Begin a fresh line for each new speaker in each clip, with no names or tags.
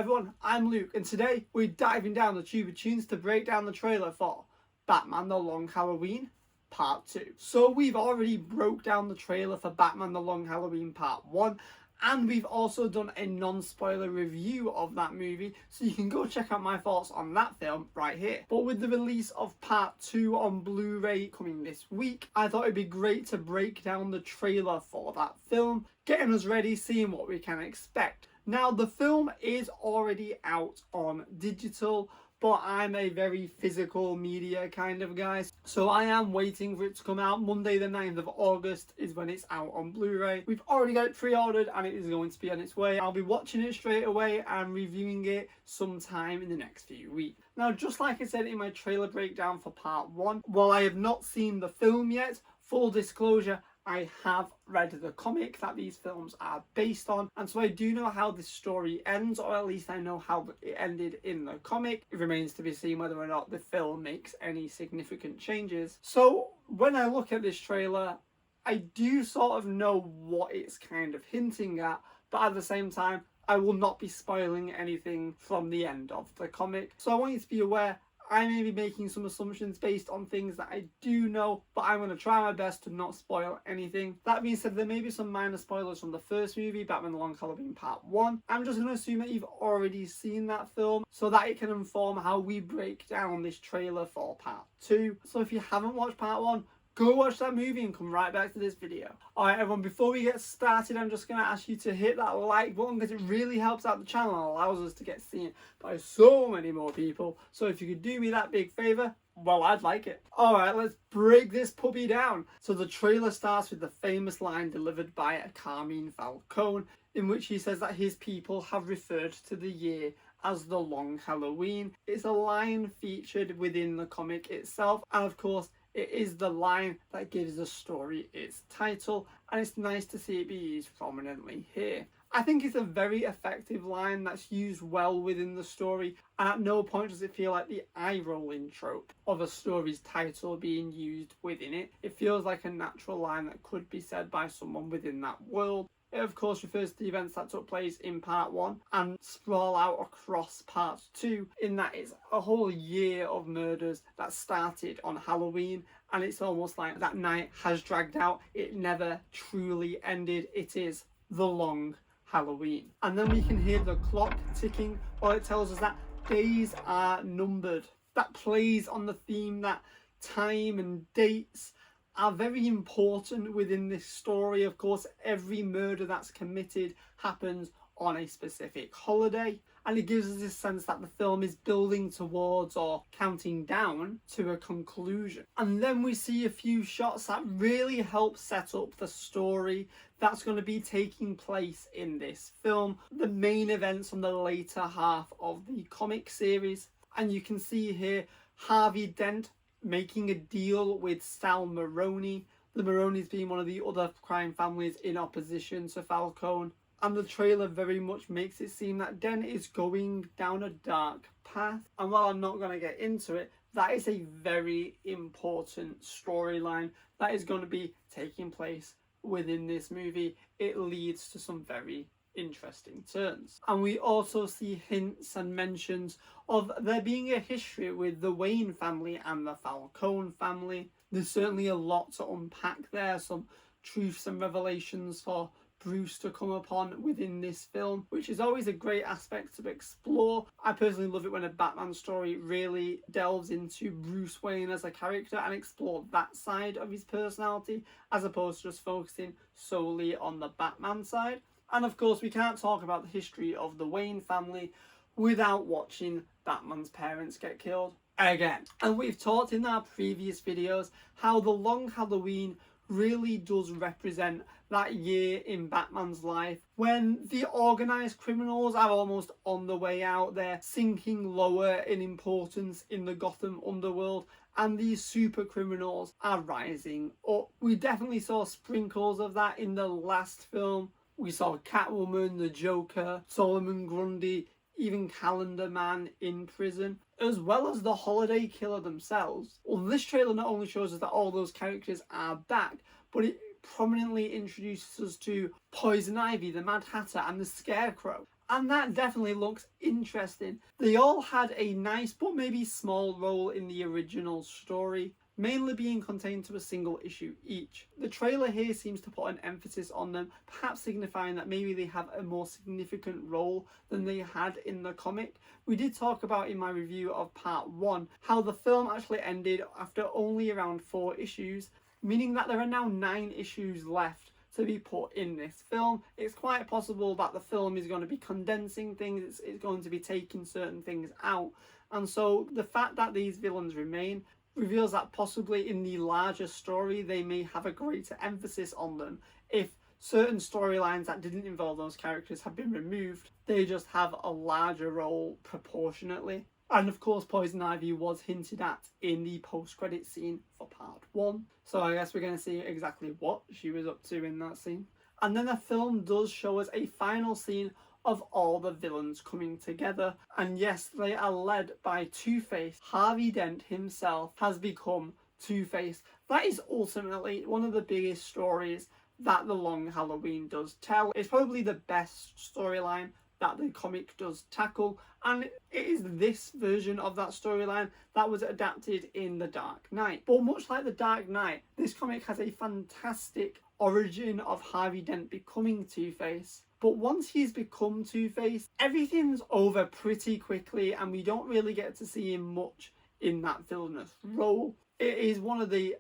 everyone, I'm Luke, and today we're diving down the tube of tunes to break down the trailer for Batman The Long Halloween Part 2. So we've already broke down the trailer for Batman The Long Halloween Part 1, and we've also done a non-spoiler review of that movie, so you can go check out my thoughts on that film right here. But with the release of Part 2 on Blu-ray coming this week, I thought it'd be great to break down the trailer for that film, getting us ready, seeing what we can expect. Now, the film is already out on digital, but I'm a very physical media kind of guy, so I am waiting for it to come out. Monday the 9th of August is when it's out on Blu-ray. We've already got it pre-ordered and it is going to be on its way. I'll be watching it straight away and reviewing it sometime in the next few weeks. Now, just like I said in my trailer breakdown for Part 1, while I have not seen the film yet, full disclosure, I have read the comic that these films are based on, and so I do know how this story ends, or at least I know how it ended in the comic. It remains to be seen whether or not the film makes any significant changes. So when I look at this trailer, I do sort of know what it's kind of hinting at, but at the same time, I will not be spoiling anything from the end of the comic. So I want you to be aware I may be making some assumptions based on things that I do know, but I'm going to try my best to not spoil anything. That being said, there may be some minor spoilers from the first movie, Batman The Long Halloween Part 1. I'm just going to assume that you've already seen that film so that it can inform how we break down this trailer for Part 2. So if you haven't watched Part 1, go watch that movie and come right back to this video. Alright everyone, before we get started, I'm just going to ask you to hit that like button because it really helps out the channel and allows us to get seen by so many more people. So if you could do me that big favour, well, I'd like it. Alright, let's break this puppy down. So the trailer starts with the famous line delivered by Harvey Falcone, in which he says that his people have referred to the year as the Long Halloween. It's a line featured within the comic itself, and of course, it is the line that gives the story its title, and it's nice to see it be used prominently here. I think it's a very effective line that's used well within the story, and at no point does it feel like the eye-rolling trope of a story's title being used within it. It feels like a natural line that could be said by someone within that world. It of course refers to the events that took place in Part 1 and sprawl out across Part 2, in that it's a whole year of murders that started on Halloween, and it's almost like that night has dragged out. It never truly ended. It is the Long Halloween. And then we can hear the clock ticking while it tells us that days are numbered. That plays on the theme that time and dates are very important within this story. Of course, every murder that's committed happens on a specific holiday, and it gives us this sense that the film is building towards or counting down to a conclusion. And then we see a few shots that really help set up the story that's going to be taking place in this film, the main events from the later half of the comic series. And you can see here Harvey Dent making a deal with Sal Maroni, the Maronis being one of the other crime families in opposition to Falcone. And the trailer very much makes it seem that Dent is going down a dark path. And while I'm not going to get into it, that is a very important storyline that is going to be taking place within this movie. It leads to some very interesting turns. And we also see hints and mentions of there being a history with the Wayne family and the Falcone family. There's certainly a lot to unpack there, some truths and revelations for Bruce to come upon within this film, which is always a great aspect to explore. I personally love it when a Batman story really delves into Bruce Wayne as a character and explore that side of his personality, as opposed to just focusing solely on the Batman side. And of course, we can't talk about the history of the Wayne family without watching Batman's parents get killed again. And we've talked in our previous videos how the Long Halloween really does represent that year in Batman's life when the organised criminals are almost on the way out. They're sinking lower in importance in the Gotham underworld, and these super criminals are rising up. We definitely saw sprinkles of that in the last film. We saw Catwoman, the Joker, Solomon Grundy, even Calendar Man in prison, as well as the Holiday Killer themselves. Well, this trailer not only shows us that all those characters are back, but it prominently introduces us to Poison Ivy, the Mad Hatter, and the Scarecrow. and that definitely looks interesting. They all had a nice but maybe small role in the original story, mainly being contained to a single issue each. The trailer here seems to put an emphasis on them, perhaps signifying that maybe they have a more significant role than they had in the comic. We did talk about in my review of part 1 how the film actually ended after only around 4 issues, meaning that there are now 9 issues left to be put in this film. It's quite possible that the film is going to be condensing things, it's going to be taking certain things out, and so the fact that these villains remain reveals that possibly in the larger story they may have a greater emphasis on them. If certain storylines that didn't involve those characters have been removed, they just have a larger role proportionately. And of course, Poison Ivy was hinted at in the post-credit scene for part 1. So I guess we're going to see exactly what she was up to in that scene. And then the film does show us a final scene of all the villains coming together. And yes, they are led by Two-Face. Harvey Dent himself has become Two-Face. That is ultimately one of the biggest stories that The Long Halloween does tell. It's probably the best storyline that the comic does tackle, and it is this version of that storyline that was adapted in The Dark Knight. But much like The Dark Knight, this comic has a fantastic origin of Harvey Dent becoming Two-Face. But once he's become Two-Face, everything's over pretty quickly and we don't really get to see him much in that villainous role. It is one of the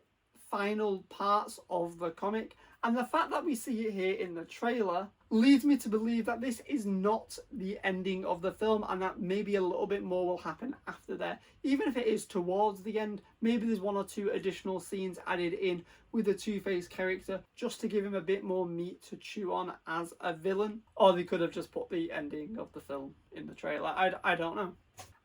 final parts of the comic, and the fact that we see it here in the trailer leads me to believe that this is not the ending of the film and that maybe a little bit more will happen after there. Even if it is towards the end, maybe there's 1 or 2 additional scenes added in with the Two-Face character just to give him a bit more meat to chew on as a villain. Or they could have just put the ending of the film in the trailer. I don't know.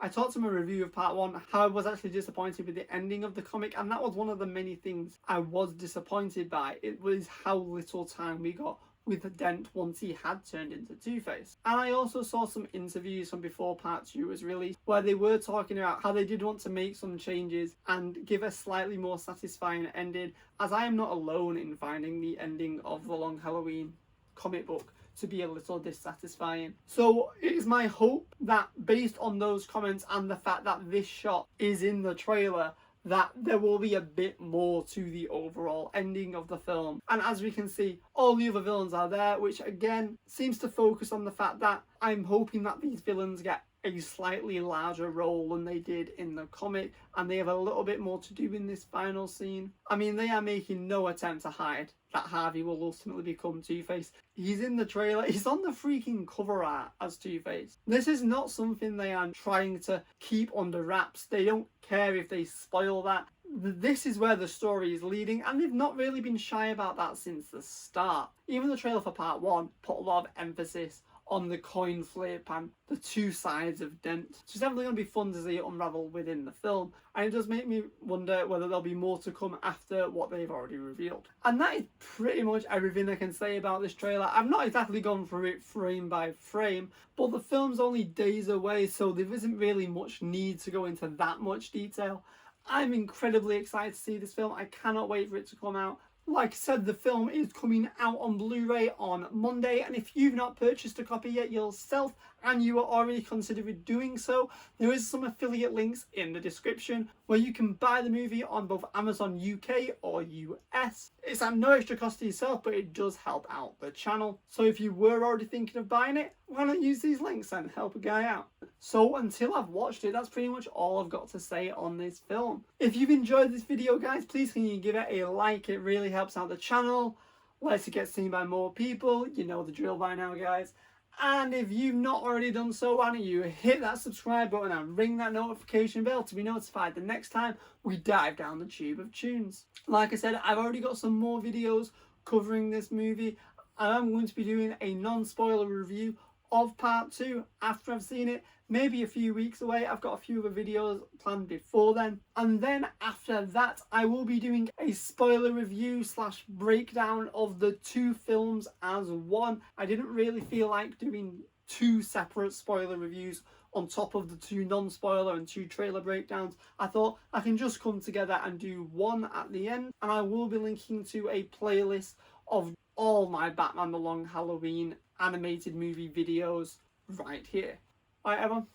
I talked in my review of part 1 how I was actually disappointed with the ending of the comic, and that was one of the many things I was disappointed by. It was how little time we got with Dent once he had turned into Two-Face. And I also saw some interviews from before part 2 was released where they were talking about how they did want to make some changes and give a slightly more satisfying ending, as I am not alone in finding the ending of The Long Halloween comic book to be a little dissatisfying. So it is my hope that based on those comments and the fact that this shot is in the trailer, that there will be a bit more to the overall ending of the film. And as we can see, all the other villains are there, which again seems to focus on the fact that I'm hoping that these villains get a slightly larger role than they did in the comic, and they have a little bit more to do in this final scene. I mean, they are making no attempt to hide that Harvey will ultimately become Two-Face. He's in the trailer, he's on the freaking cover art as Two-Face. This is not something they are trying to keep under wraps. They don't care if they spoil that. This is where the story is leading, and they've not really been shy about that since the start. Even the trailer for part 1 put a lot of emphasis on the coin flip and the 2 sides of Dent. It's definitely going to be fun to see it unravel within the film, and it does make me wonder whether there'll be more to come after what they've already revealed. And that is pretty much everything I can say about this trailer. I've not exactly gone through it frame by frame, but the film's only days away, so there isn't really much need to go into that much detail. I'm incredibly excited to see this film. I cannot wait for it to come out. Like I said, the film is coming out on Blu-ray on Monday, and if you've not purchased a copy yet yourself and you are already considering doing so, there is some affiliate links in the description where you can buy the movie on both Amazon UK or US. It's at no extra cost to yourself, but it does help out the channel. So if you were already thinking of buying it, why not use these links and help a guy out? So until I've watched it, that's pretty much all I've got to say on this film. If you've enjoyed this video, guys, please can you give it a like? It really helps out the channel, lets it get seen by more people. You know the drill by now, guys. And if you've not already done so, why don't you hit that subscribe button and ring that notification bell to be notified the next time we dive down the tube of Toons. Like I said, I've already got some more videos covering this movie, and I'm going to be doing a non-spoiler review of part 2 after I've seen it. Maybe a few weeks away. I've got a few other videos planned before then. And then after that, I will be doing a spoiler review / breakdown of the 2 films as one. I didn't really feel like doing 2 separate spoiler reviews on top of the 2 non-spoiler and 2 trailer breakdowns. I thought I can just come together and do one at the end. And I will be linking to a playlist of all my Batman The Long Halloween animated movie videos right here. Alright everyone,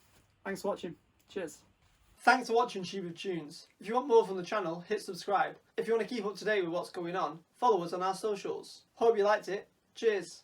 thanks for watching. Cheers. Thanks for watching Tube of Tunes. If you want more from the channel, hit subscribe. If you want to keep up to date with what's going on, follow us on our socials. Hope you liked it. Cheers.